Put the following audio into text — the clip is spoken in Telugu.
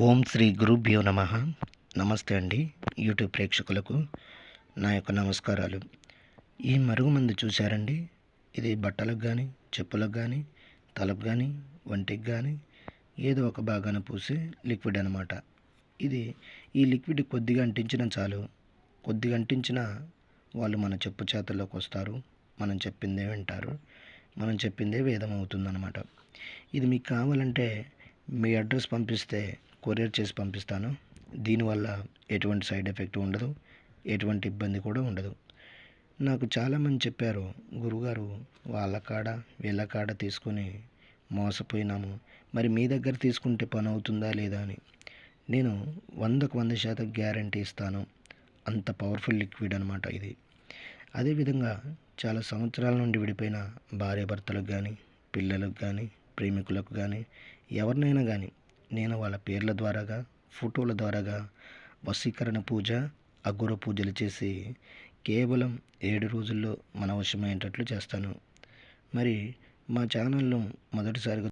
ఓం శ్రీ గురుభ్యో నమః. నమస్తే అండి యూట్యూబ్ ప్రేక్షకులకు నా యొక్క నమస్కారాలు. ఈ మరుగుమందు చూశారండి? ఇది బట్టలకు కానీ, చెప్పులకు కానీ, తలకు కానీ, వంటికి కానీ ఏదో ఒక భాగాన పూసే లిక్విడ్ అనమాట. ఈ లిక్విడ్ కొద్దిగా అంటించినా చాలు. కొద్దిగా అంటించిన వాళ్ళు మన చెప్పు చేతల్లోకి వస్తారు. మనం చెప్పిందే వింటారు. మనం చెప్పిందే వేదం అవుతుందన్నమాట. ఇది మీకు కావాలంటే మీ అడ్రస్ పంపిస్తే కొరియర్ చేసి పంపిస్తాను. దీనివల్ల ఎటువంటి సైడ్ ఎఫెక్ట్ ఉండదు, ఎటువంటి ఇబ్బంది కూడా ఉండదు. నాకు చాలామంది చెప్పారు, గురుగారు వాళ్ళ కాడ వీళ్ళ కాడ తీసుకొని మోసపోయినాము, మరి మీ దగ్గర తీసుకుంటే పని అవుతుందా లేదా అని. నేను 100కు 100% గ్యారంటీ ఇస్తాను. అంత పవర్ఫుల్ లిక్విడ్ అనమాట ఇది. అదేవిధంగా చాలా సంవత్సరాల నుండి విడిపోయిన భార్యాభర్తలకు కానీ, పిల్లలకు కానీ, ప్రేమికులకు కానీ, ఎవరినైనా కానీ నేను వాళ్ళ పేర్ల ద్వారాగా, ఫోటోల ద్వారాగా వశీకరణ పూజ, అఘోర పూజలు చేసి కేవలం 7 రోజుల్లో మన వశమయ్యేటట్లు చేస్తాను. మరి మా ఛానల్ను మొదటిసారిగా